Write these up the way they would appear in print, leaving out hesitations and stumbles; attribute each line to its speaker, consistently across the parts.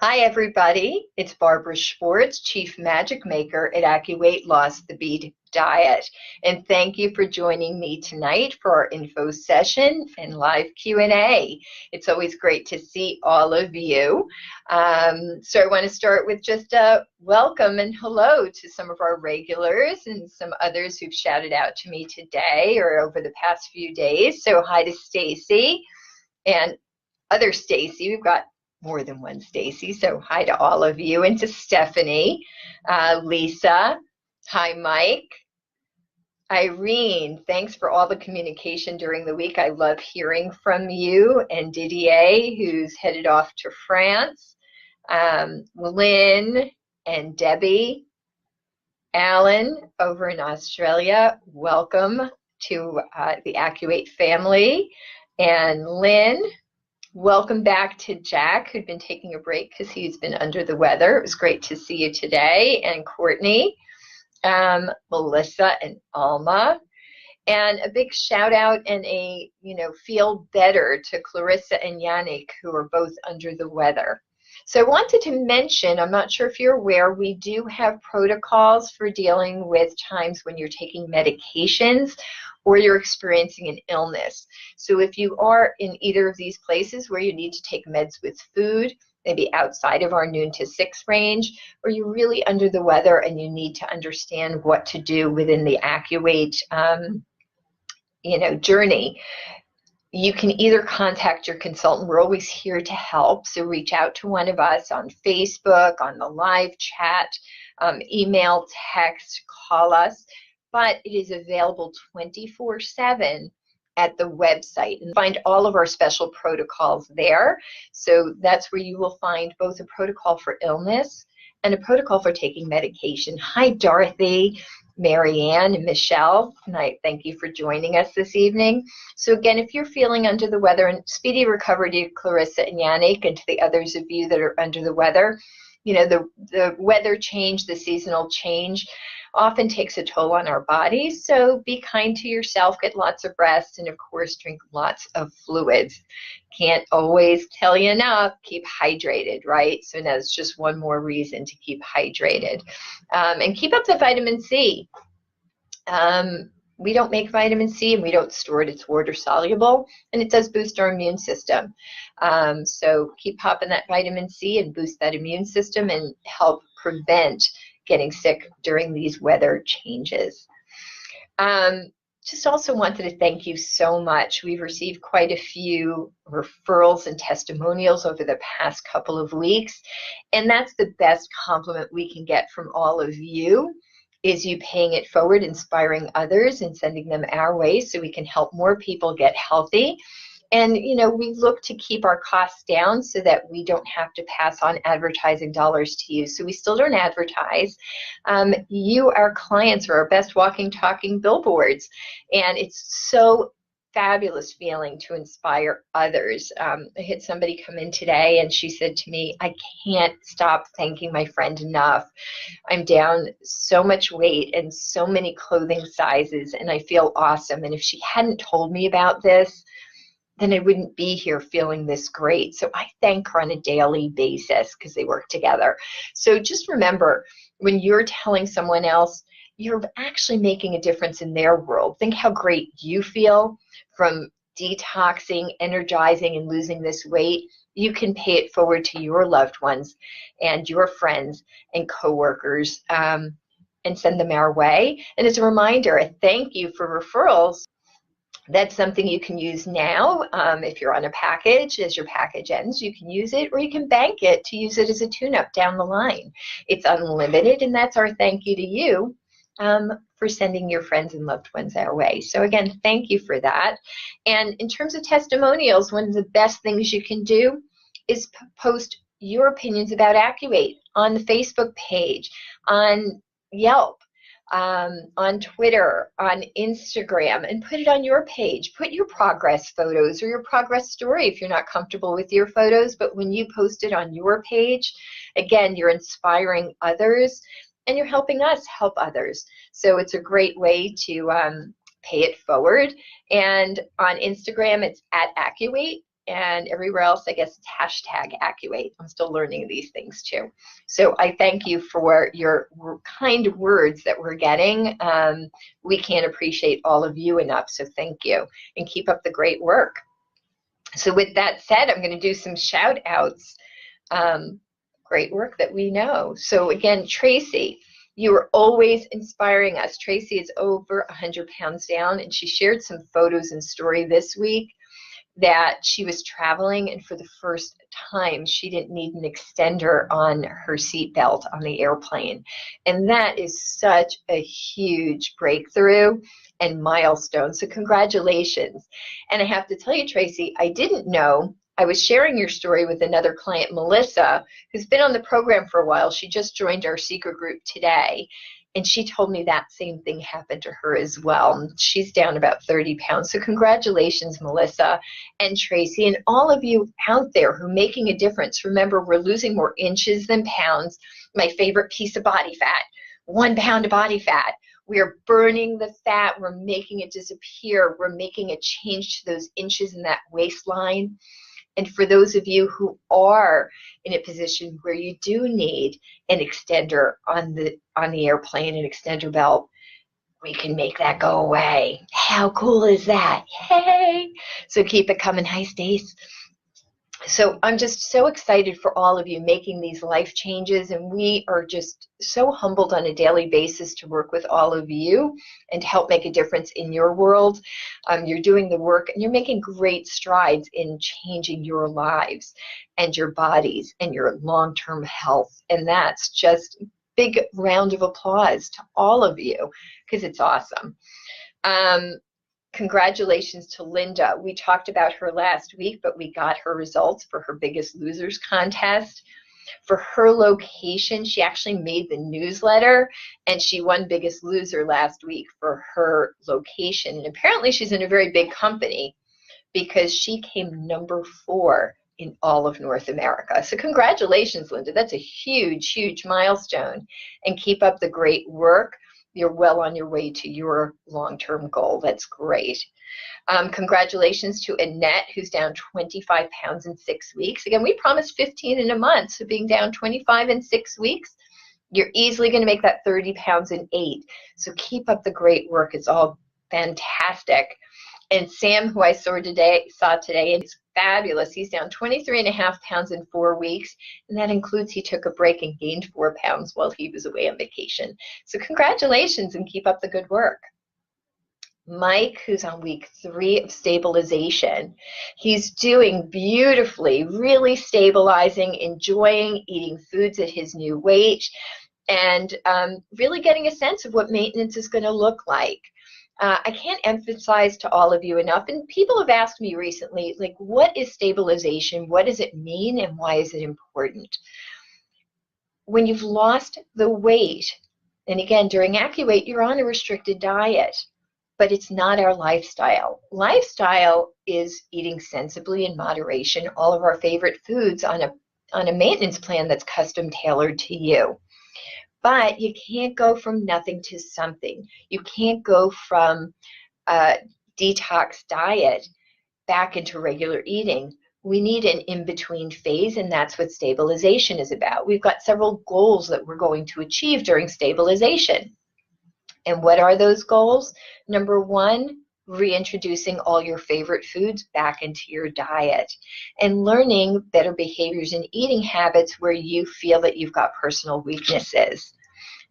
Speaker 1: Hi, everybody. It's Barbara Schwartz, Chief Magic Maker at AccuWeight Loss the Beat Diet. And thank you for joining me tonight for our info session and live Q&A. It's always great to see all of you. So I want to start with just a welcome and hello to some of our regulars and some others who've shouted out to me today or over the past few days. So hi to Stacy and other Stacy. We've got more than one Stacy, so hi to all of you, and to Stephanie, Lisa, hi Mike, Irene, thanks for all the communication during the week. I love hearing from you, and Didier, who's headed off to France, Lynn and Debbie, Alan over in Australia, welcome to the AccuWeight family, and Lynn, welcome back to Jack, who'd been taking a break because he's been under the weather. It was great to see you today. And Courtney, Melissa, and Alma. And a big shout out and a, feel better to Clarissa and Yannick, who are both under the weather. So I wanted to mention, I'm not sure if you're aware, we do have protocols for dealing with times when you're taking medications or you're experiencing an illness. So if you are in either of these places where you need to take meds with food, maybe outside of our noon to 6 range, or you're really under the weather and you need to understand what to do within the AccuWeight journey, you can either contact your consultant. We're always here to help. So reach out to one of us on Facebook, on the live chat, email, text, call us. But it is available 24/7 at the website, and find all of our special protocols there. So that's where you will find both a protocol for illness and a protocol for taking medication. Hi, Dorothy, Marianne, and Michelle. And thank you for joining us this evening. So again, if you're feeling under the weather, and speedy recovery to Clarissa and Yannick and to the others of you that are under the weather, the weather change, the seasonal change often takes a toll on our bodies. So be kind to yourself, get lots of rest, and of course, drink lots of fluids. Can't always tell you enough, keep hydrated, right? So that's just one more reason to keep hydrated. And keep up the vitamin C. We don't make vitamin C and we don't store it. It's water soluble, and it does boost our immune system. So keep popping that vitamin C and boost that immune system and help prevent getting sick during these weather changes. Just also wanted to thank you so much. We've received quite a few referrals and testimonials over the past couple of weeks, and that's the best compliment we can get from all of you, is you paying it forward, inspiring others, and sending them our way so we can help more people get healthy. And, we look to keep our costs down so that we don't have to pass on advertising dollars to you. So we still don't advertise. You, our clients, are our best walking, talking billboards. And it's so fabulous feeling to inspire others. I had somebody come in today and she said to me, I can't stop thanking my friend enough. I'm down so much weight and so many clothing sizes, and I feel awesome. And if she hadn't told me about this, then I wouldn't be here feeling this great. So I thank her on a daily basis because they work together. So just remember, when you're telling someone else, you're actually making a difference in their world. Think how great you feel from detoxing, energizing, and losing this weight. You can pay it forward to your loved ones and your friends and coworkers, and send them our way. And as a reminder, a thank you for referrals. That's something you can use now. If you're on a package, as your package ends, you can use it, or you can bank it to use it as a tune-up down the line. It's unlimited, and that's our thank you to you for sending your friends and loved ones our way. So again, thank you for that. And in terms of testimonials, one of the best things you can do is post your opinions about AccuWeight on the Facebook page, on Yelp, on Twitter, on Instagram, and put it on your page. Put your progress photos or your progress story if you're not comfortable with your photos, but when you post it on your page, again, you're inspiring others and you're helping us help others. So it's a great way to pay it forward. And on Instagram, it's at AccuWeight. and everywhere else, I guess it's hashtag Activate. I'm still learning these things too. So I thank you for your kind words that we're getting. We can't appreciate all of you enough, so thank you, and keep up the great work. So with that said, I'm going to do some shout outs. Great work that we know. So again, Tracy, you are always inspiring us. Tracy is over 100 pounds down, and she shared some photos and story this week that she was traveling, and for the first time, she didn't need an extender on her seatbelt on the airplane. And that is such a huge breakthrough and milestone. So congratulations. And I have to tell you, Tracy, I didn't know. I was sharing your story with another client, Melissa, who's been on the program for a while. She just joined our secret group today. And she told me that same thing happened to her as well. She's down about 30 pounds. So congratulations, Melissa and Tracy, and all of you out there who are making a difference. Remember, we're losing more inches than pounds. My favorite piece of body fat, 1 pound of body fat. We are burning the fat. We're making it disappear. We're making a change to those inches in that waistline. And for those of you who are in a position where you do need an extender on the airplane, an extender belt, we can make that go away. How cool is that? Yay! So keep it coming. Hi, Stace. So I'm just so excited for all of you making these life changes, and we are just so humbled on a daily basis to work with all of you and help make a difference in your world. You're doing the work, and you're making great strides in changing your lives and your bodies and your long-term health, and that's just a big round of applause to all of you because it's awesome. Congratulations to Linda. We talked about her last week, but we got her results for her Biggest Losers contest. For her location, she actually made the newsletter, and she won Biggest Loser last week for her location. And apparently she's in a very big company because she came number 4 in all of North America. So congratulations, Linda. That's a huge, huge milestone. And keep up the great work. You're well on your way to your long-term goal. That's great. Congratulations to Annette, who's down 25 pounds in 6 weeks. Again, we promised 15 in a month, so being down 25 in 6 weeks, you're easily going to make that 30 pounds in 8. So keep up the great work. It's all fantastic. And Sam, who I saw today, and it's fabulous. He's down 23.5 pounds in 4 weeks, and that includes he took a break and gained 4 pounds while he was away on vacation. So congratulations and keep up the good work. Mike, who's on week 3 of stabilization, he's doing beautifully, really stabilizing, enjoying eating foods at his new weight, and really getting a sense of what maintenance is going to look like. I can't emphasize to all of you enough, and people have asked me recently, like, what is stabilization? What does it mean, and why is it important? When you've lost the weight, and again, during AccuWeight, you're on a restricted diet, but it's not our lifestyle. Lifestyle is eating sensibly in moderation, all of our favorite foods on a maintenance plan that's custom tailored to you. But you can't go from nothing to something. You can't go from a detox diet back into regular eating. We need an in-between phase, and that's what stabilization is about. We've got several goals that we're going to achieve during stabilization. And what are those goals? Number 1, reintroducing all your favorite foods back into your diet and learning better behaviors and eating habits where you feel that you've got personal weaknesses.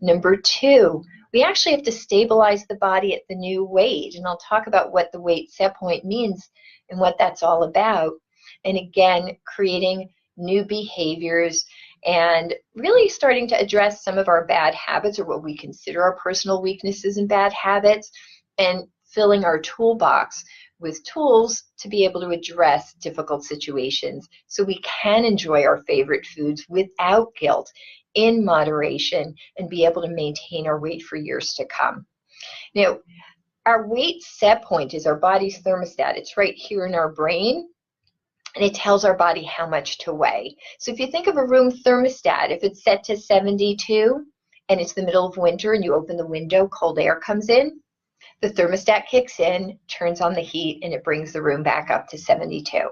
Speaker 1: Number 2, we actually have to stabilize the body at the new weight, and I'll talk about what the weight set point means and what that's all about. And again, creating new behaviors and really starting to address some of our bad habits, or what we consider our personal weaknesses and bad habits, and filling our toolbox with tools to be able to address difficult situations so we can enjoy our favorite foods without guilt, in moderation, and be able to maintain our weight for years to come. Now, our weight set point is our body's thermostat. It's right here in our brain, and it tells our body how much to weigh. So if you think of a room thermostat, if it's set to 72 and it's the middle of winter and you open the window, cold air comes in, The thermostat kicks in, turns on the heat, and it brings the room back up to 72. It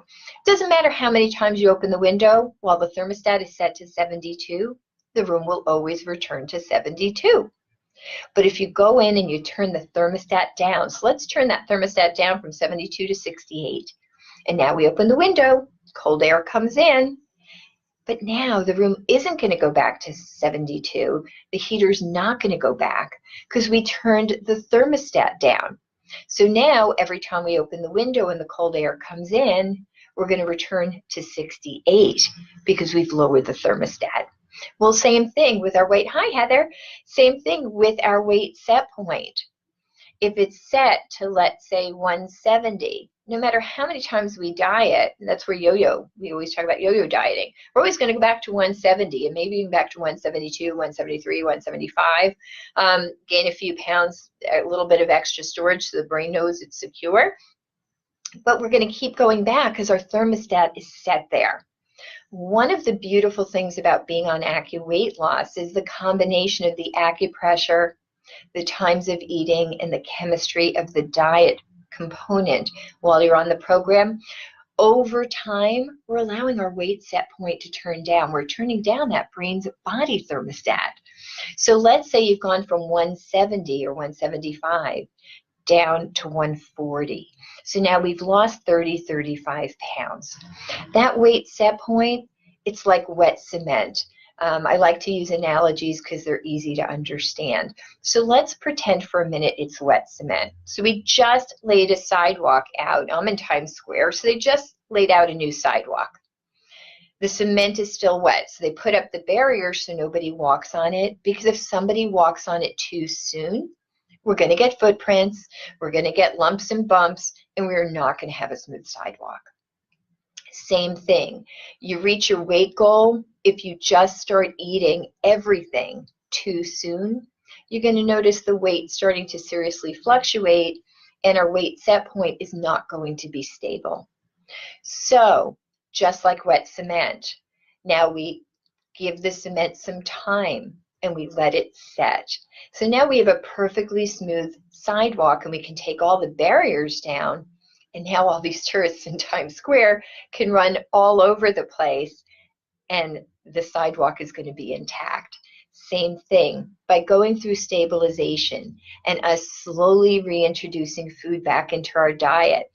Speaker 1: doesn't matter how many times you open the window, while the thermostat is set to 72, the room will always return to 72. But if you go in and you turn the thermostat down, so let's turn that thermostat down from 72 to 68. And now we open the window, cold air comes in, but now the room isn't going to go back to 72. The heater's not going to go back because we turned the thermostat down. So now every time we open the window and the cold air comes in, we're going to return to 68 because we've lowered the thermostat. Well, same thing with our weight. Hi, Heather. Same thing with our weight set point. If it's set to, let's say, 170, no matter how many times we diet, and that's where we always talk about yo-yo dieting, we're always going to go back to 170 and maybe even back to 172, 173, 175, gain a few pounds, a little bit of extra storage so the brain knows it's secure. But we're going to keep going back because our thermostat is set there. One of the beautiful things about being on AccuWeight Loss is the combination of the acupressure, the times of eating, and the chemistry of the diet component while you're on the program. Over time, we're allowing our weight set point to turn down. We're turning down that brain's body thermostat. So let's say you've gone from 170 or 175 down to 140. So now we've lost 30, 35 pounds. That weight set point, it's like wet cement. I like to use analogies because they're easy to understand. So let's pretend for a minute it's wet cement. So we just laid a sidewalk out. I'm in Times Square, so they just laid out a new sidewalk. The cement is still wet, so they put up the barrier so nobody walks on it, because if somebody walks on it too soon, we're going to get footprints, we're going to get lumps and bumps, and we're not going to have a smooth sidewalk. Same thing. You reach your weight goal. If you just start eating everything too soon, you're going to notice the weight starting to seriously fluctuate, and our weight set point is not going to be stable. So, just like wet cement, now we give the cement some time and we let it set. So now we have a perfectly smooth sidewalk and we can take all the barriers down, and now all these tourists in Times Square can run all over the place and the sidewalk is going to be intact. Same thing, by going through stabilization and us slowly reintroducing food back into our diet,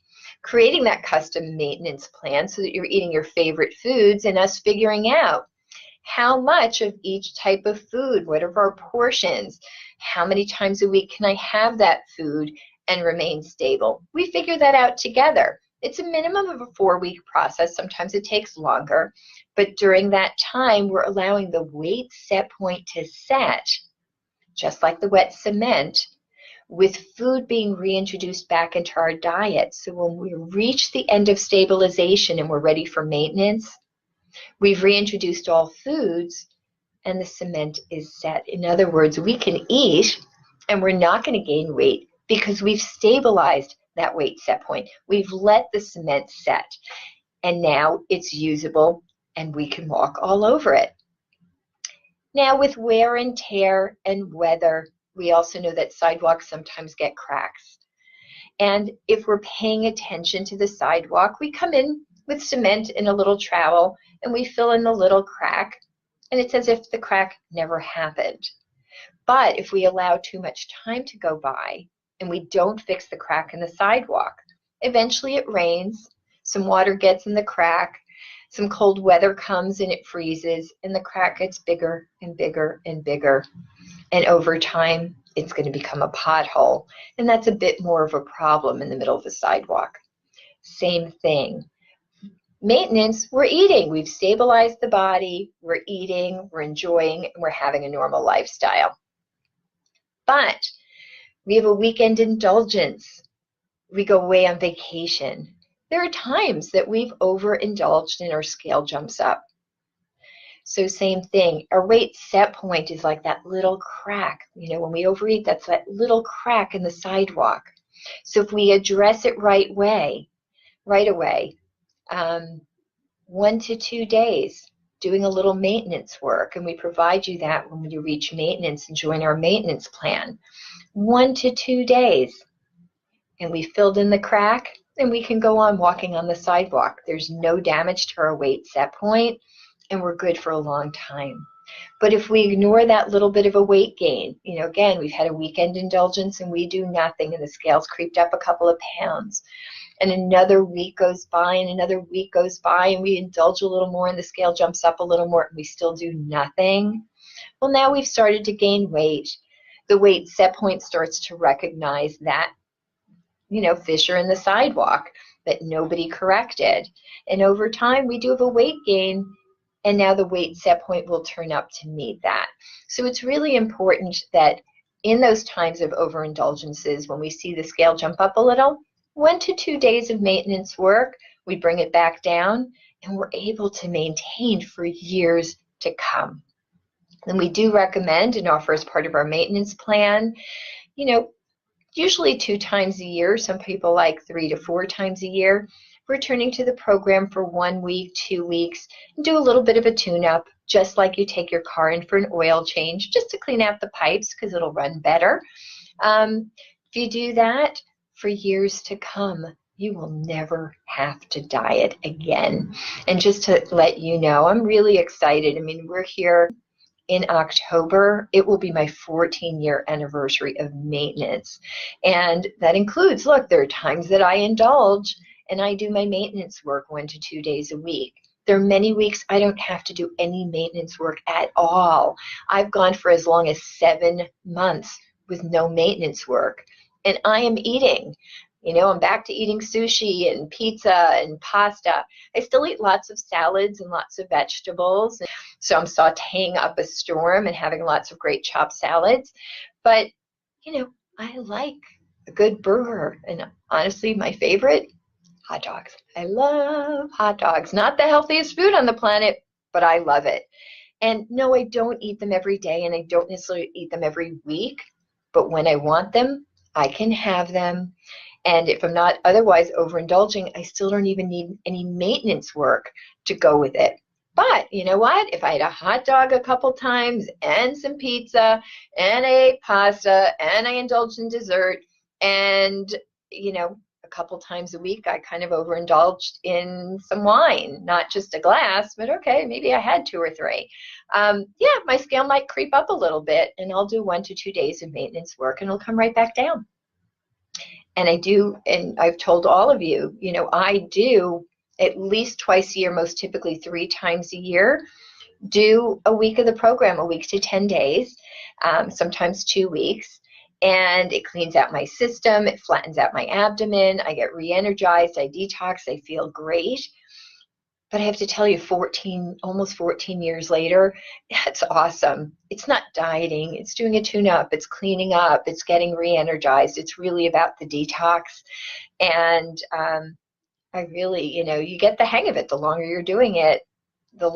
Speaker 1: creating that custom maintenance plan so that you're eating your favorite foods, and us figuring out how much of each type of food, what are our portions, how many times a week can I have that food and remain stable. We figure that out together. It's a minimum of a 4-week process. Sometimes it takes longer, but during that time, we're allowing the weight set point to set, just like the wet cement, with food being reintroduced back into our diet. So when we reach the end of stabilization and we're ready for maintenance, we've reintroduced all foods and the cement is set. In other words, we can eat and we're not going to gain weight because we've stabilized that weight set point. We've let the cement set, and now it's usable and we can walk all over it. Now, with wear and tear and weather, we also know that sidewalks sometimes get cracks. And if we're paying attention to the sidewalk, we come in with cement and a little trowel and we fill in the little crack, and it's as if the crack never happened. But if we allow too much time to go by and we don't fix the crack in the sidewalk, eventually it rains, some water gets in the crack, some cold weather comes and it freezes, and the crack gets bigger and bigger and bigger. And over time, it's going to become a pothole. And that's a bit more of a problem in the middle of the sidewalk. Same thing. Maintenance, we're eating. We've stabilized the body, we're eating, we're enjoying, and we're having a normal lifestyle. But we have a weekend indulgence. We go away on vacation. There are times that we've overindulged and our scale jumps up. So same thing, our weight set point is like that little crack. You know, when we overeat, that's that little crack in the sidewalk. So if we address it right away, 1 to 2 days, doing a little maintenance work, and we provide you that when you reach maintenance and join our maintenance plan. 1 to 2 days, and we filled in the crack, and we can go on walking on the sidewalk. There's no damage to our weight set point, and we're good for a long time. But if we ignore that little bit of a weight gain, again, we've had a weekend indulgence and we do nothing and the scales creeped up a couple of pounds, and another week goes by and another week goes by and we indulge a little more and the scale jumps up a little more and we still do nothing, well, now we've started to gain weight. The weight set point starts to recognize that, fissure in the sidewalk that nobody corrected. And over time, we do have a weight gain, and now the weight set point will turn up to meet that. So it's really important that in those times of overindulgences, when we see the scale jump up a little, 1 to 2 days of maintenance work, we bring it back down, and we're able to maintain for years to come. And we do recommend and offer as part of our maintenance plan, usually 2 times a year. Some people like 3 to 4 times a year. Returning to the program for 1 week, 2 weeks, and do a little bit of a tune-up, just like you take your car in for an oil change, just to clean out the pipes because it'll run better. If you do that for years to come, you will never have to diet again. And just to let you know, I'm really excited. I mean, we're here in October. It will be my 14-year anniversary of maintenance. And that includes, look, there are times that I indulge and I do my maintenance work 1 to 2 days a week. There are many weeks I don't have to do any maintenance work at all. I've gone for as long as 7 months with no maintenance work. And I am eating. I'm back to eating sushi and pizza and pasta. I still eat lots of salads and lots of vegetables. So I'm sauteing up a storm and having lots of great chopped salads. But, I like a good burger. And honestly, my favorite, hot dogs. I love hot dogs. Not the healthiest food on the planet, but I love it. And no, I don't eat them every day, and I don't necessarily eat them every week. But when I want them, I can have them. And if I'm not otherwise overindulging, I still don't even need any maintenance work to go with it. But you know what? If I had a hot dog a couple times and some pizza and I ate pasta and I indulged in dessert and, a couple times a week, I kind of overindulged in some wine, not just a glass, but okay, maybe I had 2 or 3. My scale might creep up a little bit, and I'll do 1 to 2 days of maintenance work, and it'll come right back down. And I do, and I've told all of you, I do at least twice a year, most typically 3 times a year, do a week of the program, a week to 10 days, sometimes 2 weeks. And it cleans out my system, it flattens out my abdomen, I get re-energized, I detox, I feel great. But I have to tell you, almost 14 years later, that's awesome. It's not dieting, it's doing a tune-up, it's cleaning up, it's getting re-energized. It's really about the detox. And I really, you get the hang of it. The longer you're doing it, the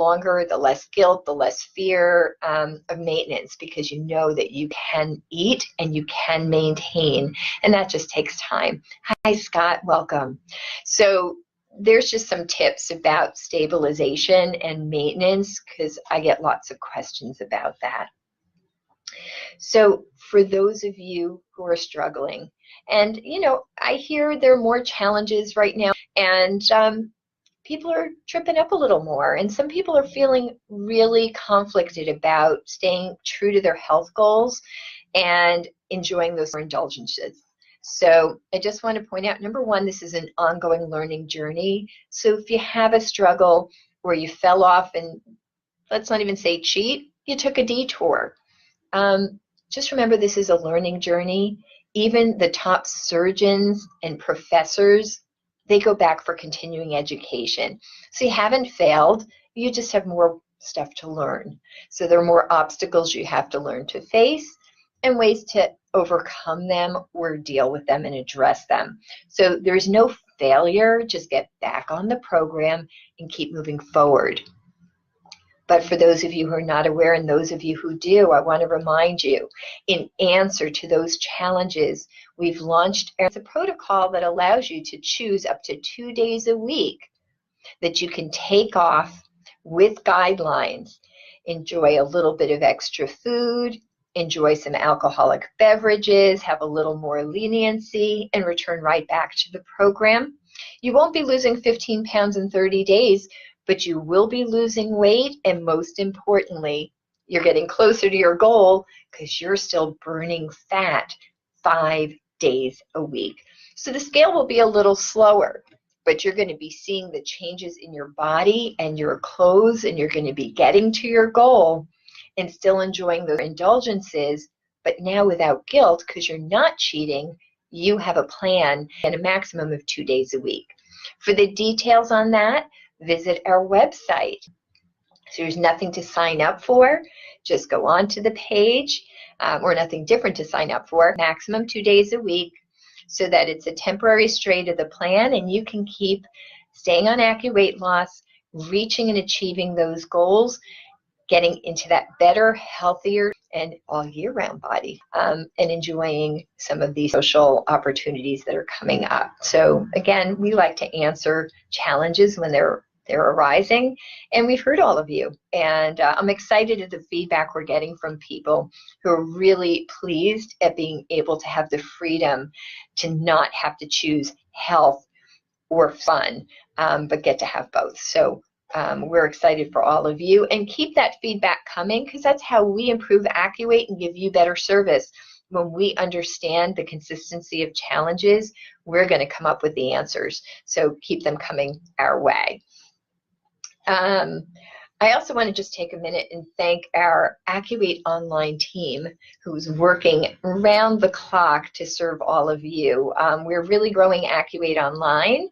Speaker 1: less guilt, the less fear of maintenance, because you know that you can eat and you can maintain, and that just takes time. Hi, Scott, welcome. So there's just some tips about stabilization and maintenance, because I get lots of questions about that. So for those of you who are struggling, and I hear there are more challenges right now, and people are tripping up a little more, and some people are feeling really conflicted about staying true to their health goals and enjoying those indulgences. So I just want to point out, number one, this is an ongoing learning journey. So if you have a struggle or you fell off, and let's not even say cheat, you took a detour, just remember this is a learning journey. Even the top surgeons and professors, they go back for continuing education. So you haven't failed, you just have more stuff to learn. So there are more obstacles you have to learn to face and ways to overcome them or deal with them and address them. So there's no failure, just get back on the program and keep moving forward. But for those of you who are not aware, and those of you who do, I want to remind you, in answer to those challenges, we've launched a protocol that allows you to choose up to 2 days a week that you can take off with guidelines. Enjoy a little bit of extra food, enjoy some alcoholic beverages, have a little more leniency, and return right back to the program. You won't be losing 15 pounds in 30 days, but you will be losing weight, and most importantly, you're getting closer to your goal because you're still burning fat 5 days a week. So the scale will be a little slower, but you're going to be seeing the changes in your body and your clothes, and you're going to be getting to your goal and still enjoying those indulgences, but now without guilt because you're not cheating. You have a plan and a maximum of 2 days a week. For the details on that, visit our website. So there's nothing to sign up for. Just go on to the page, or nothing different to sign up for. Maximum 2 days a week, so that it's a temporary stray to the plan, and you can keep staying on AccuWeight Loss, reaching and achieving those goals, getting into that better, healthier, and all year round body, and enjoying some of these social opportunities that are coming up. So again, we like to answer challenges when they're arising, and we've heard all of you, and I'm excited at the feedback we're getting from people who are really pleased at being able to have the freedom to not have to choose health or fun, but get to have both. So we're excited for all of you, and keep that feedback coming, because that's how we improve AccuWeight and give you better service. When we understand the consistency of challenges, we're going to come up with the answers. So keep them coming our way. I also want to just take a minute and thank our AccuWeight online team, who's working around the clock to serve all of you. We're really growing AccuWeight Online.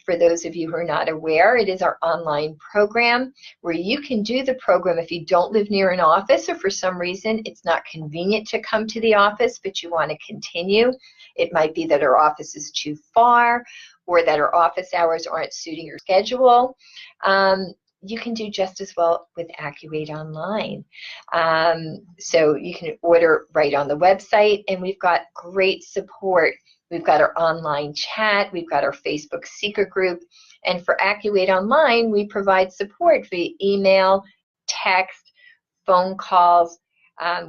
Speaker 1: For those of you who are not aware, it is our online program where you can do the program if you don't live near an office, or for some reason it's not convenient to come to the office, but you want to continue. It might be that our office is too far, or that our office hours aren't suiting your schedule. You can do just as well with AccuWeight Online. So you can order right on the website, and we've got great support. We've got our online chat, we've got our Facebook secret group, and for AccuWeight Online, we provide support via email, text, phone calls.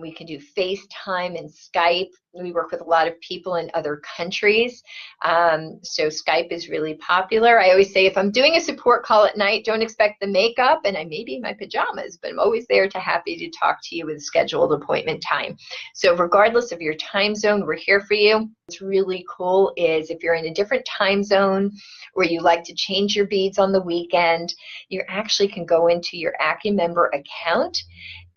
Speaker 1: We can do FaceTime and Skype. We work with a lot of people in other countries, so Skype is really popular. I always say if I'm doing a support call at night, don't expect the makeup, and I may be in my pajamas, but I'm always there happy to talk to you with a scheduled appointment time. So regardless of your time zone, we're here for you. What's really cool is if you're in a different time zone, or you like to change your beads on the weekend, you actually can go into your AccuMember account,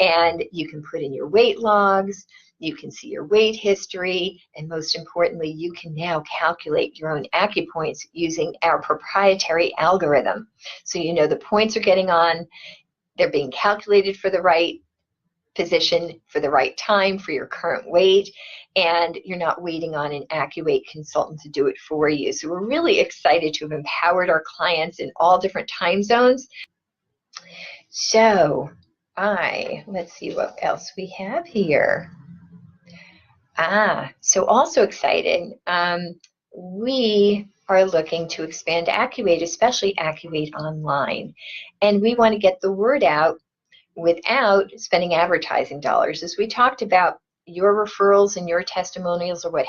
Speaker 1: and you can put in your weight logs, you can see your weight history, and most importantly, you can now calculate your own AccuPoints using our proprietary algorithm. So you know the points are getting on, they're being calculated for the right position, for the right time, for your current weight, and you're not waiting on an AccuWeight consultant to do it for you. So we're really excited to have empowered our clients in all different time zones. So let's see what else we have here. So also excited, we are looking to expand AccuWeight, especially AccuWeight Online, and we want to get the word out without spending advertising dollars. As we talked about, your referrals and your testimonials are what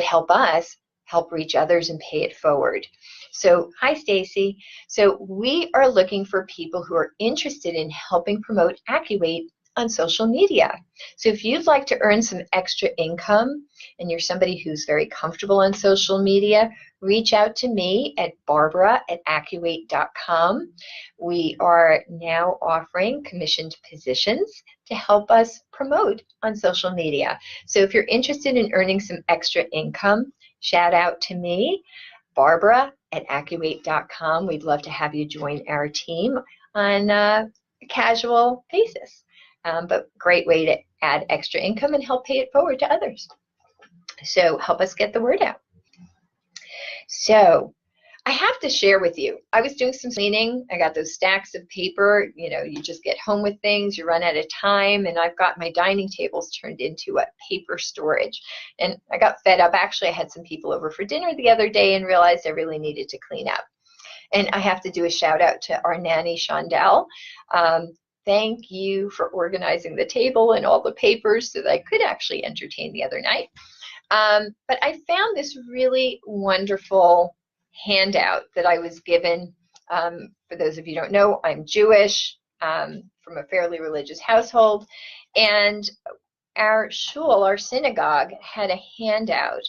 Speaker 1: help us help reach others and pay it forward. So, hi Stacy. So we are looking for people who are interested in helping promote AccuWeight on social media. So if you'd like to earn some extra income and you're somebody who's very comfortable on social media, reach out to me at barbara@accuweight.com. We are now offering commissioned positions to help us promote on social media. So if you're interested in earning some extra income, shout out to me, barbara@accuweight.com. We'd love to have you join our team on a casual basis. But great way to add extra income and help pay it forward to others. So help us get the word out. So I have to share with you, I was doing some cleaning. I got those stacks of paper. You know, you just get home with things, you run out of time, and I've got my dining tables turned into a paper storage. And I got fed up. Actually, I had some people over for dinner the other day and realized I really needed to clean up. And I have to do a shout out to our nanny, Shondell. thank you for organizing the table and all the papers so that I could actually entertain the other night. But I found this really wonderful handout that I was given. For those of you who don't know, I'm Jewish, from a fairly religious household, and our shul, our synagogue, had a handout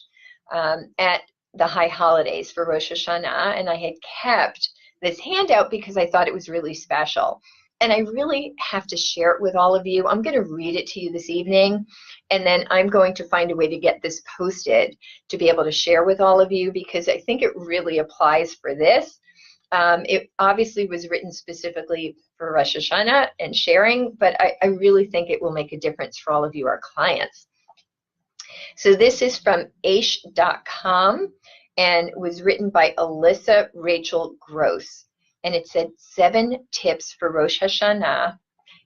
Speaker 1: at the high holidays for Rosh Hashanah, and I had kept this handout because I thought it was really special. And I really have to share it with all of you. I'm going to read it to you this evening, and then I'm going to find a way to get this posted to be able to share with all of you, because I think it really applies for this. It obviously was written specifically for Rosh Hashanah and sharing, but I really think it will make a difference for all of you, our clients. So this is from aish.com and was written by Alyssa Rachel Gross. And it said 7 tips for Rosh Hashanah,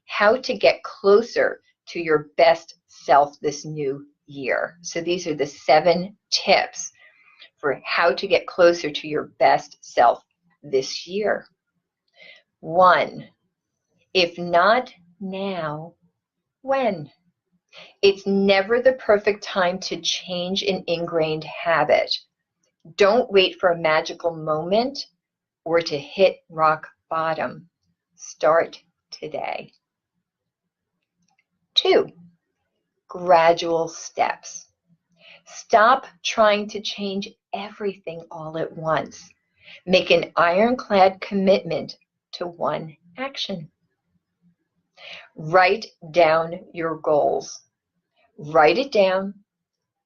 Speaker 1: how to get closer to your best self this new year. So these are the 7 tips for how to get closer to your best self this year. 1, if not now, when? It's never the perfect time to change an ingrained habit. Don't wait for a magical moment or to hit rock bottom. Start today. 2, gradual steps. Stop trying to change everything all at once. Make an ironclad commitment to one action. Write down your goals. Write it down,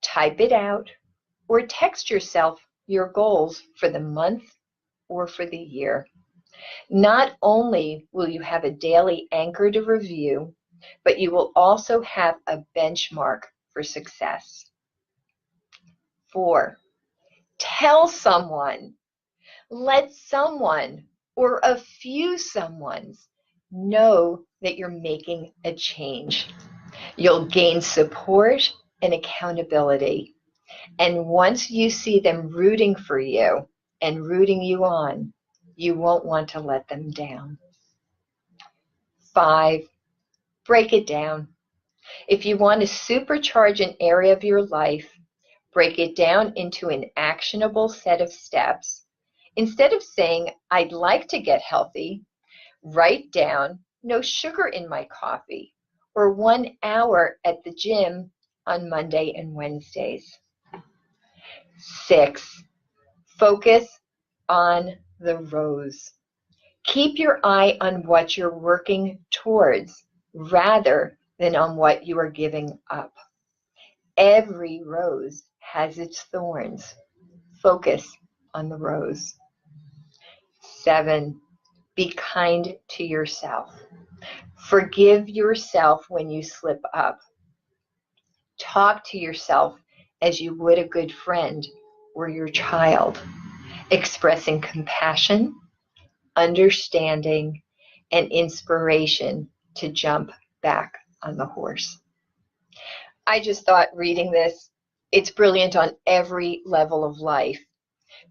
Speaker 1: type it out, or text yourself your goals for the month or for the year. Not only will you have a daily anchor to review, but you will also have a benchmark for success. 4, tell someone. Let someone or a few someones know that you're making a change. You'll gain support and accountability. And once you see them rooting for you and rooting you on, you won't want to let them down. 5, break it down. If you want to supercharge an area of your life, break it down into an actionable set of steps. Instead of saying, I'd like to get healthy, write down, no sugar in my coffee, or 1 hour at the gym on Monday and Wednesdays. 6, focus on the rose. Keep your eye on what you're working towards rather than on what you are giving up. Every rose has its thorns. Focus on the rose. 7, be kind to yourself. Forgive yourself when you slip up. Talk to yourself as you would a good friend or your child, expressing compassion, understanding, and inspiration to jump back on the horse. I just thought reading this, it's brilliant on every level of life.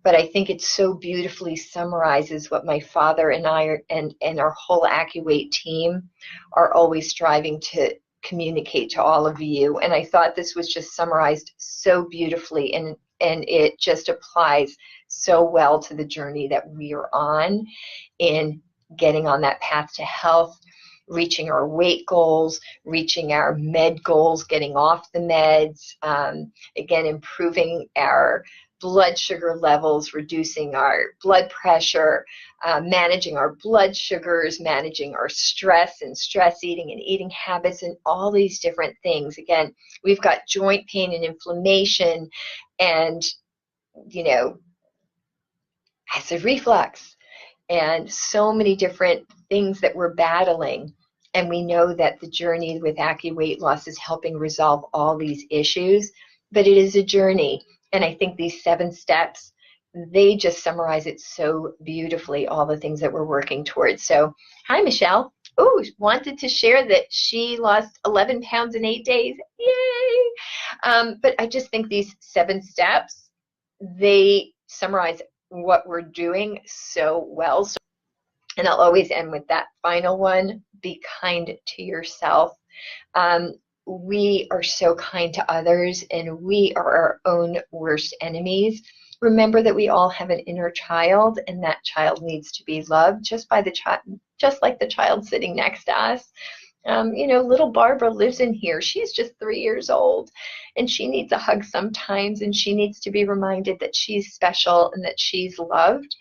Speaker 1: But I think it so beautifully summarizes what my father and I and our whole AccuWeight team are always striving to communicate to all of you. And I thought this was just summarized so beautifully, and it just applies so well to the journey that we are on in getting on that path to health, reaching our weight goals, reaching our med goals, getting off the meds, again, improving our blood sugar levels, reducing our blood pressure, managing our blood sugars, managing our stress and stress eating and eating habits, and all these different things. Again, we've got joint pain and inflammation and, acid reflux and so many different things that we're battling. And we know that the journey with AccuWeight Loss is helping resolve all these issues, but it is a journey. And I think these 7 steps, they just summarize it so beautifully, all the things that we're working towards. So, hi, Michelle. Oh, wanted to share that she lost 11 pounds in 8 days. Yay! But I just think these 7 steps, they summarize what we're doing so well. And I'll always end with that final one. be kind to yourself. We are so kind to others, and we are our own worst enemies. Remember that we all have an inner child, and that child needs to be loved just by the child, just like the child sitting next to us. Little Barbara lives in here. She's just 3 years old, and she needs a hug sometimes, and she needs to be reminded that she's special and that she's loved.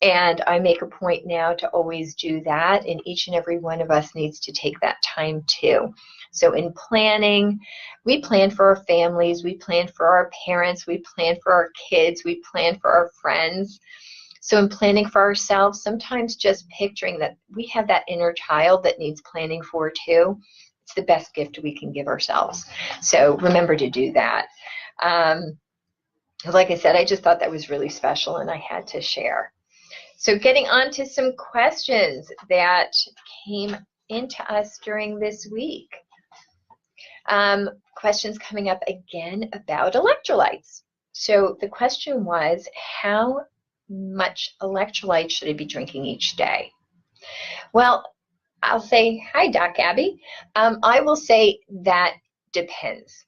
Speaker 1: And I make a point now to always do that, and each and every one of us needs to take that time too. So in planning, we plan for our families, we plan for our parents, we plan for our kids, we plan for our friends. So in planning for ourselves, sometimes just picturing that we have that inner child that needs planning for too, it's the best gift we can give ourselves. So remember to do that. Like I said, I just thought that was really special and I had to share. So getting on to some questions that came into us during this week. Questions coming up again about electrolytes. So the question was, how much electrolyte should I be drinking each day? Well, I'll say, hi, Doc Abby. I will say that depends.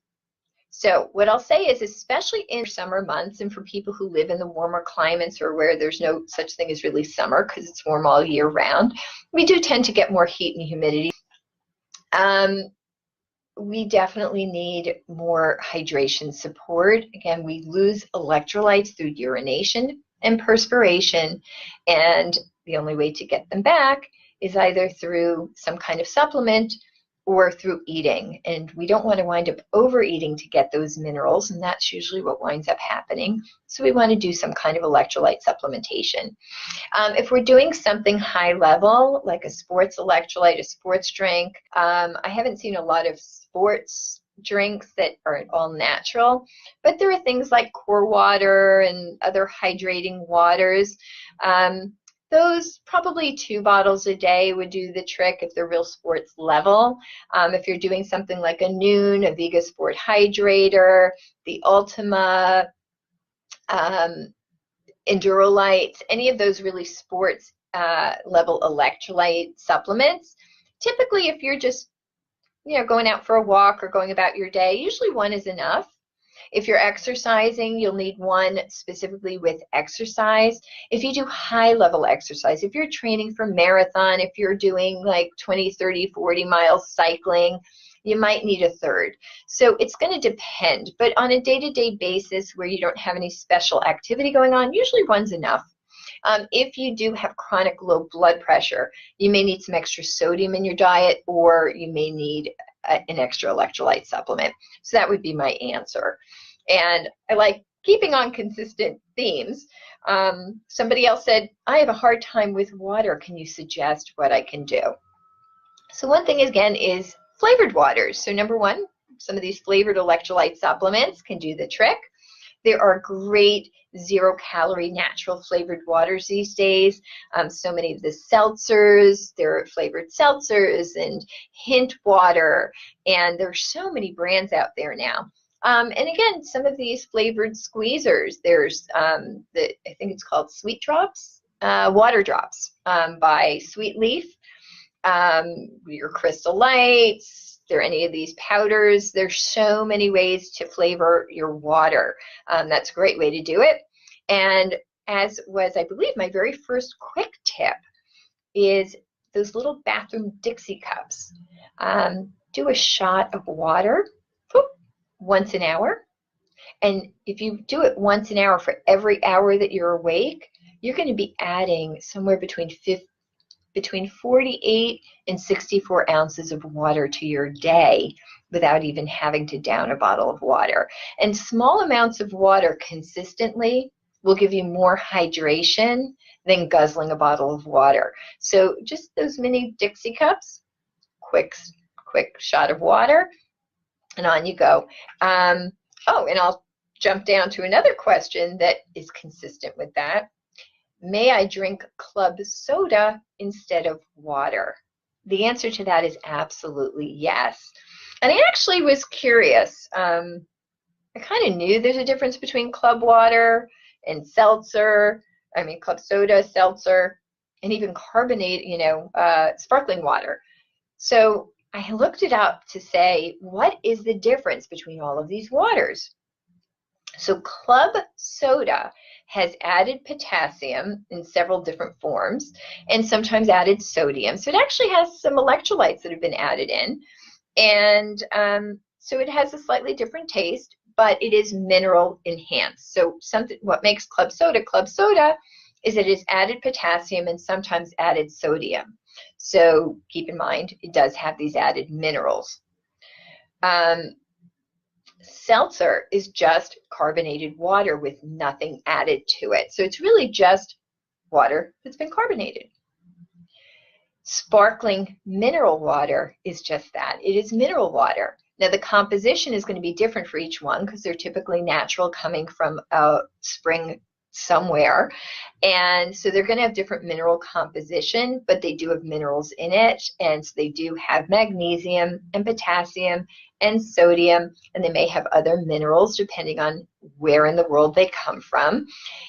Speaker 1: So what I'll say is, especially in summer months and for people who live in the warmer climates or where there's no such thing as really summer because it's warm all year round, we do tend to get more heat and humidity. We definitely need more hydration support. Again, we lose electrolytes through urination and perspiration, and the only way to get them back is either through some kind of supplement or through eating. And we don't want to wind up overeating to get those minerals, and that's usually what winds up happening. So we want to do some kind of electrolyte supplementation. If we're doing something high level, like a sports electrolyte, a sports drink, I haven't seen a lot of sports drinks that are all natural, but there are things like core water and other hydrating waters. Those probably 2 bottles a day would do the trick if they're real sports level. If you're doing something like a Noon, a Vega Sport Hydrator, the Ultima, Endurolites, any of those really sports level electrolyte supplements, typically if you're just going out for a walk or going about your day, usually 1 is enough. If you're exercising, you'll need 1 specifically with exercise. If you do high level exercise, if you're training for marathon, if you're doing like 20, 30, 40 miles cycling, you might need a 3rd. So it's going to depend, but on a day-to-day basis where you don't have any special activity going on, usually 1's enough. If you do have chronic low blood pressure, you may need some extra sodium in your diet, or you may need an extra electrolyte supplement. So that would be my answer. And I like keeping on consistent themes. Somebody else said, I have a hard time with water. Can you suggest what I can do? So one thing, again, is flavored waters. So number 1, some of these flavored electrolyte supplements can do the trick. There are great 0-calorie natural flavored waters these days. So many of the seltzers, there are flavored seltzers and hint water, and there's so many brands out there now. And again, some of these flavored squeezers, there's I think it's called Sweet Drops, Water Drops by Sweet Leaf, your Crystal Lights, there any of these powders. There's so many ways to flavor your water. That's a great way to do it. And as was, I believe, my very first quick tip, is those little bathroom Dixie cups. Do a shot of water once an hour. And if you do it once an hour for every hour that you're awake, you're going to be adding somewhere between 48 and 64 ounces of water to your day without even having to down a bottle of water. And small amounts of water consistently will give you more hydration than guzzling a bottle of water. So just those mini Dixie cups, quick shot of water, and on you go. And I'll jump down to another question that is consistent with that. May I drink club soda instead of water? The answer to that is absolutely yes. And I actually was curious. I kind of knew there's a difference between club water and seltzer. Club soda, seltzer, and even carbonate, sparkling water. So I looked it up to say, what is the difference between all of these waters? So club soda has added potassium in several different forms and sometimes added sodium. So it actually has some electrolytes that have been added in. And so it has a slightly different taste, but it is mineral enhanced. So what makes club soda is that it's added potassium and sometimes added sodium. So keep in mind, it does have these added minerals. Seltzer is just carbonated water with nothing added to it. So it's really just water that's been carbonated. Sparkling mineral water is just that. It is mineral water. Now the composition is going to be different for each one because they're typically natural, coming from a spring somewhere, and so they're going to have different mineral composition, but they do have minerals in it, and so they do have magnesium and potassium and sodium, and they may have other minerals depending on where in the world they come from.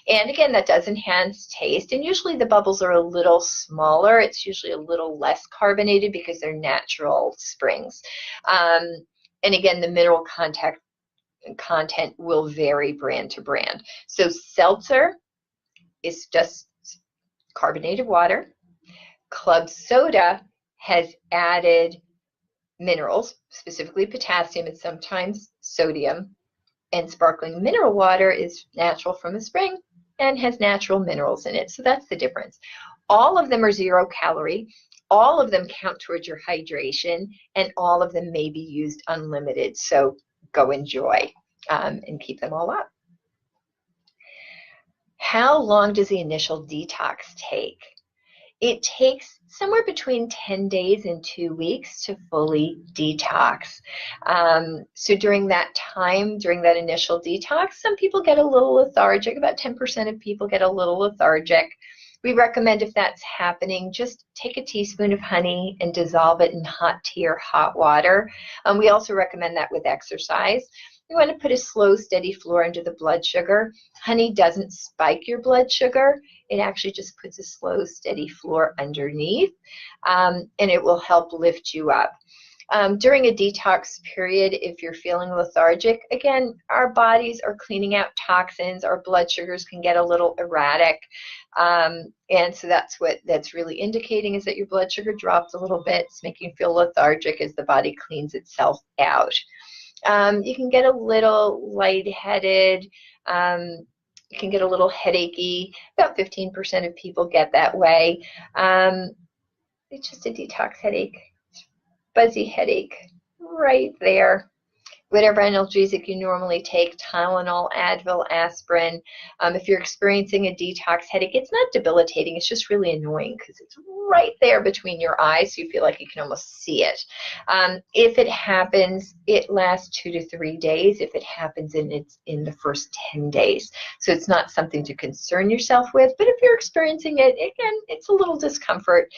Speaker 1: And again, that does enhance taste, and usually the bubbles are a little smaller. It's usually a little less carbonated because they're natural springs. And again, the mineral content will vary brand to brand. So seltzer is just carbonated water. Club soda has added minerals, specifically potassium and sometimes sodium. And sparkling mineral water is natural from a spring and has natural minerals in it. So that's the difference. All of them are 0 calorie. All of them count towards your hydration, and all of them may be used unlimited. So go enjoy and keep them all up. How long does the initial detox take? It takes somewhere between 10 days and 2 weeks to fully detox. So during that time, during that initial detox, some people get a little lethargic. About 10% of people get a little lethargic. We recommend, if that's happening, just take a teaspoon of honey and dissolve it in hot tea or hot water. We also recommend that with exercise. You want to put a slow, steady floor under the blood sugar. Honey doesn't spike your blood sugar. It actually just puts a slow, steady floor underneath, and it will help lift you up. During a detox period, if you're feeling lethargic, again, our bodies are cleaning out toxins. Our blood sugars can get a little erratic. And so that's what that's really indicating, is that your blood sugar dropped a little bit. It's making you feel lethargic as the body cleans itself out. You can get a little lightheaded. You can get a little headachy. About 15% of people get that way. It's just a detox headache. Fuzzy headache right there. Whatever analgesic you normally take, Tylenol, Advil, aspirin. If you're experiencing a detox headache, it's not debilitating. It's just really annoying because it's right there between your eyes, so you feel like you can almost see it. If it happens, it lasts 2 to 3 days. If it happens, it's in the first 10 days. So it's not something to concern yourself with. But if you're experiencing it, again, it's a little discomfort.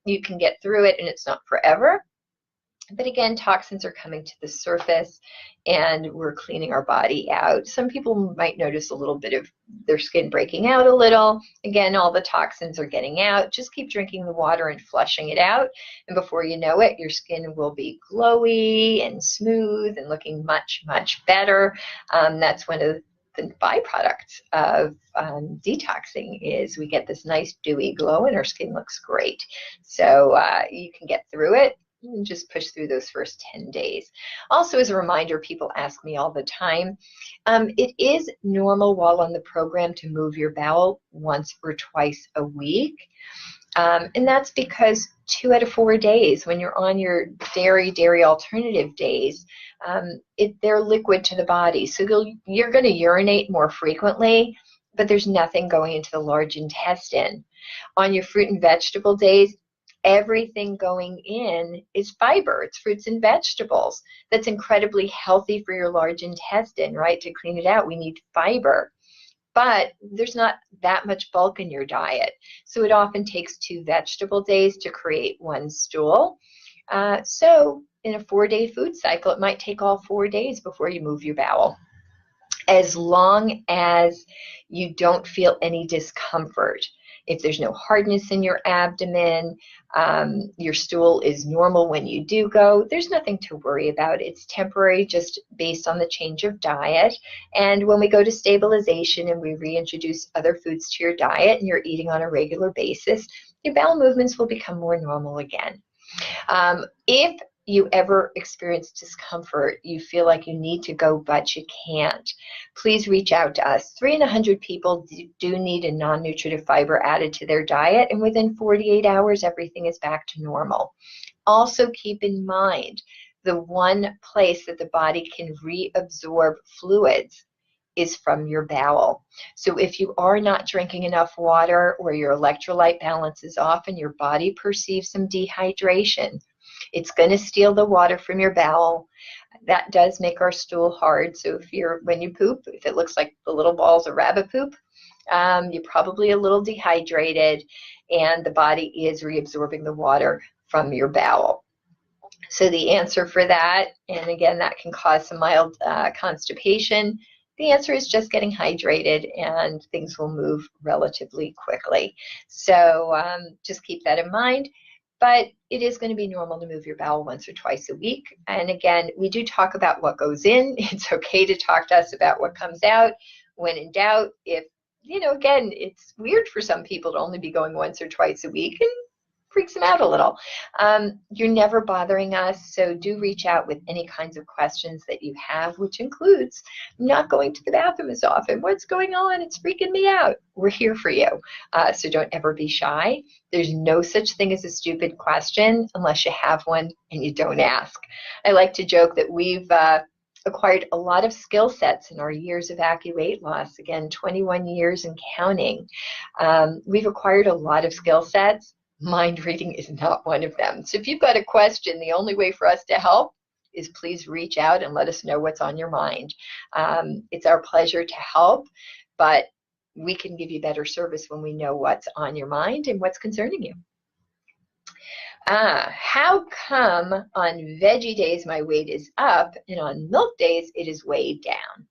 Speaker 1: You can get through it, and it's not forever. But again, toxins are coming to the surface, and we're cleaning our body out. Some people might notice a little bit of their skin breaking out a little. Again, all the toxins are getting out. Just keep drinking the water and flushing it out, and before you know it, your skin will be glowy and smooth and looking much, much better. That's one of the byproducts of detoxing, is we get this nice dewy glow and our skin looks great. So you can get through it. And just push through those first 10 days. Also, as a reminder, people ask me all the time, it is normal while on the program to move your bowel once or twice a week. And that's because 2 out of 4 days, when you're on your dairy alternative days, they're liquid to the body. So you're going to urinate more frequently, but there's nothing going into the large intestine. On your fruit and vegetable days, everything going in is fiber. It's fruits and vegetables. That's incredibly healthy for your large intestine, right? To clean it out, we need fiber. But there's not that much bulk in your diet. So it often takes 2 vegetable days to create 1 stool. So in a 4-day food cycle, it might take all 4 days before you move your bowel. As long as you don't feel any discomfort. if there's no hardness in your abdomen, your stool is normal when you do go, there's nothing to worry about. It's temporary, just based on the change of diet. And when we go to stabilization and we reintroduce other foods to your diet and you're eating on a regular basis, your bowel movements will become more normal again. If you ever experience discomfort, you feel like you need to go but you can't, please reach out to us. 3 in 100 people do need a non-nutritive fiber added to their diet, and within 48 hours everything is back to normal. Also keep in mind, the one place that the body can reabsorb fluids is from your bowel. So if you are not drinking enough water, or your electrolyte balance is off and your body perceives some dehydration, it's going to steal the water from your bowel. That does make our stool hard. So when you poop, if it looks like the little balls of rabbit poop, you're probably a little dehydrated, and the body is reabsorbing the water from your bowel. So the answer for that, and again, that can cause some mild constipation, the answer is just getting hydrated, and things will move relatively quickly. So just keep that in mind. But it is going to be normal to move your bowel once or twice a week. And again, we do talk about what goes in. It's okay to talk to us about what comes out. When in doubt, if, again, it's weird for some people to only be going once or twice a week, and freaks them out a little. You're never bothering us, so do reach out with any kinds of questions that you have, which includes not going to the bathroom as often. What's going on? It's freaking me out. We're here for you. So don't ever be shy. There's no such thing as a stupid question unless you have one and you don't ask. I like to joke that we've acquired a lot of skill sets in our years of AccuWeight loss. Again, 21 years and counting. We've acquired a lot of skill sets. Mind reading is not one of them. So if you've got a question, the only way for us to help is please reach out and let us know what's on your mind. It's our pleasure to help, but we can give you better service when we know what's on your mind and what's concerning you. How come on veggie days my weight is up and on milk days it is way down?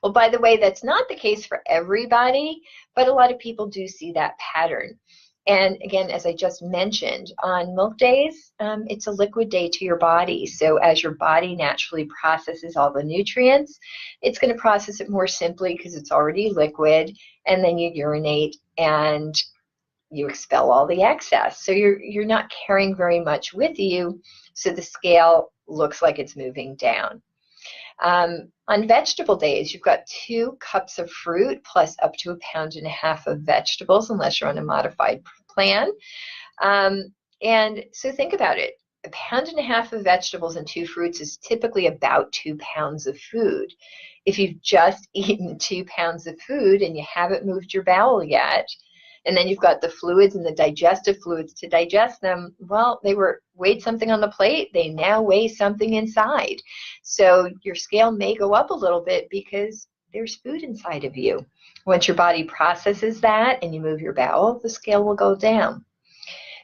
Speaker 1: Well, by the way, that's not the case for everybody, but a lot of people do see that pattern. And again, as I just mentioned, on milk days, it's a liquid day to your body. So as your body naturally processes all the nutrients, it's going to process it more simply because it's already liquid, and then you urinate and you expel all the excess. So you're not carrying very much with you, so the scale looks like it's moving down. On vegetable days, you've got 2 cups of fruit plus up to 1.5 pounds of vegetables, unless you're on a modified plan. And so think about it. 1.5 pounds of vegetables and 2 fruits is typically about 2 pounds of food. If you've just eaten 2 pounds of food and you haven't moved your bowel yet, and then you've got the fluids and the digestive fluids to digest them, well, they weighed something on the plate. They now weigh something inside. So your scale may go up a little bit because there's food inside of you. Once your body processes that and you move your bowel, the scale will go down.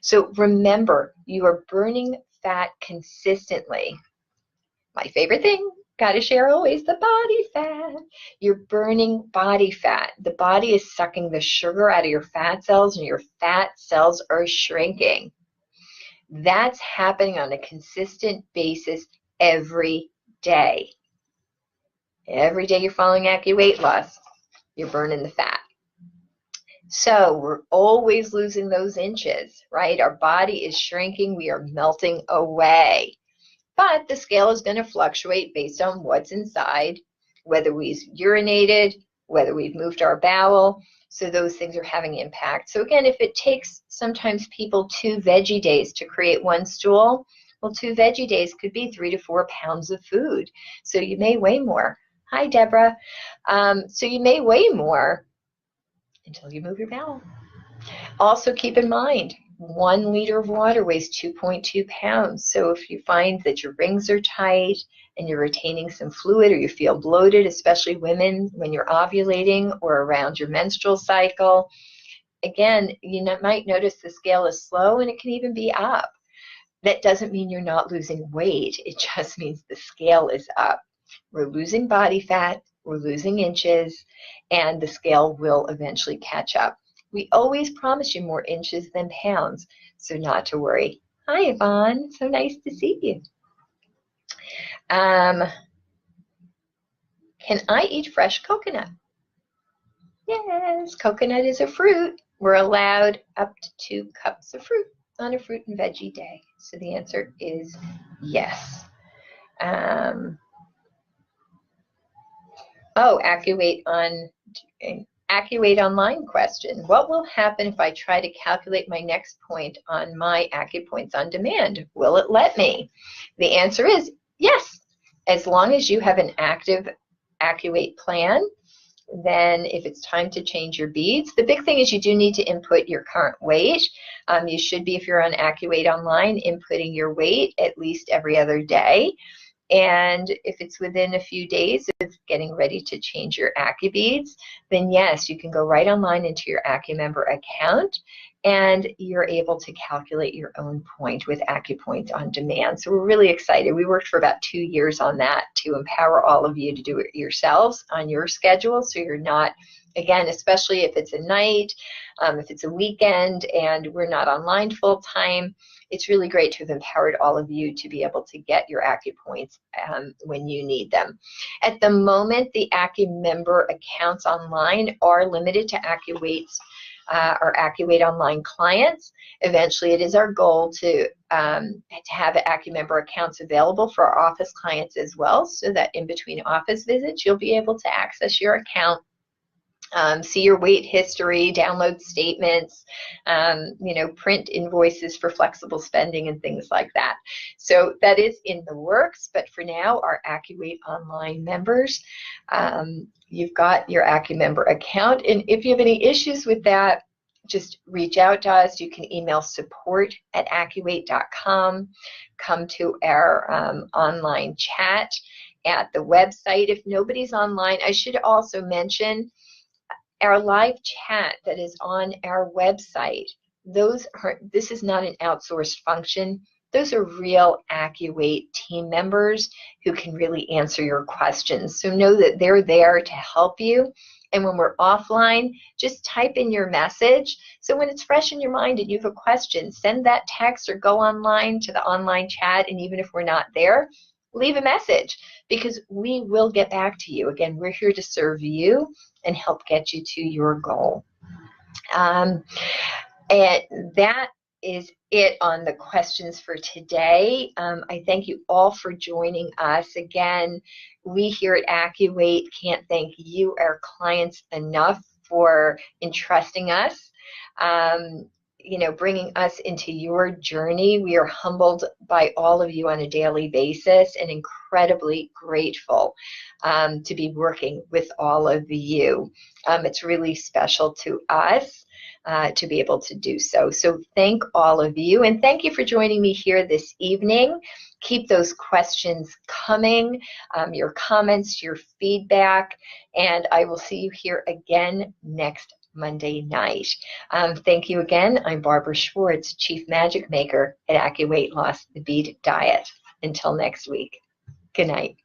Speaker 1: So remember, you are burning fat consistently. My favorite thing, got to share always, the body fat. You're burning body fat. The body is sucking the sugar out of your fat cells, and your fat cells are shrinking. That's happening on a consistent basis every day. Every day you're following AccuWeight loss, you're burning the fat. So we're always losing those inches, right? Our body is shrinking. We are melting away. But the scale is going to fluctuate based on what's inside, whether we've urinated, whether we've moved our bowel. So those things are having impact. So again, if it takes sometimes people 2 veggie days to create 1 stool, well, 2 veggie days could be 3 to 4 pounds of food. So you may weigh more. Hi, Deborah. So you may weigh more until you move your bowel. Also keep in mind, 1 liter of water weighs 2.2 pounds. So if you find that your rings are tight and you're retaining some fluid, or you feel bloated, especially women when you're ovulating or around your menstrual cycle, again, you might notice the scale is slow and it can even be up. That doesn't mean you're not losing weight. It just means the scale is up. We're losing body fat, we're losing inches, and the scale will eventually catch up. We always promise you more inches than pounds, so not to worry. Hi, Yvonne. So nice to see you. Can I eat fresh coconut? Yes, coconut is a fruit. We're allowed up to 2 cups of fruit on a fruit and veggie day. So the answer is yes. Accuweight Online question. What will happen if I try to calculate my next point on my AccuPoints on Demand? Will it let me? The answer is yes. As long as you have an active AccuWeight plan, then if it's time to change your beads, the big thing is you do need to input your current weight. You should be, if you're on AccuWeight Online, inputting your weight at least every other day. And if it's within a few days of getting ready to change your AccuBeads, then yes, you can go right online into your AccuMember account and you're able to calculate your own point with AccuPoints on Demand. So we're really excited. We worked for about 2 years on that to empower all of you to do it yourselves on your schedule, so you're not, again, especially if it's a night, if it's a weekend and we're not online full time, it's really great to have empowered all of you to be able to get your AccuPoints when you need them. At the moment, the AccuMember accounts online are limited to AccuWeight's or AccuWeight Online clients. Eventually, it is our goal to have AccuMember accounts available for our office clients as well, so that in between office visits, you'll be able to access your account, see your weight history, download statements, print invoices for flexible spending and things like that. So that is in the works, but for now, our AccuWeight Online members, you've got your AccuMember account, and if you have any issues with that, just reach out to us. You can email support@accuweight.com, come to our online chat at the website. If nobody's online, I should also mention our live chat that is on our website. This is not an outsourced function. Those are real AccuWeight team members who can really answer your questions. So know that they're there to help you. And when we're offline, just type in your message. So when it's fresh in your mind and you have a question, send that text or go online to the online chat. And even if we're not there, leave a message, because we will get back to you. Again, we're here to serve you and help get you to your goal. And that is it on the questions for today. I thank you all for joining us. Again, we here at AccuWeight can't thank you, our clients, enough for entrusting us, bringing us into your journey. We are humbled by all of you on a daily basis and incredibly grateful to be working with all of you. It's really special to us to be able to do so. So thank all of you, and thank you for joining me here this evening. Keep those questions coming, your comments, your feedback, and I will see you here again next Monday night. Thank you again. I'm Barbara Schwartz, Chief Magic Maker at AccuWeight Lost the Bead Diet. Until next week, good night.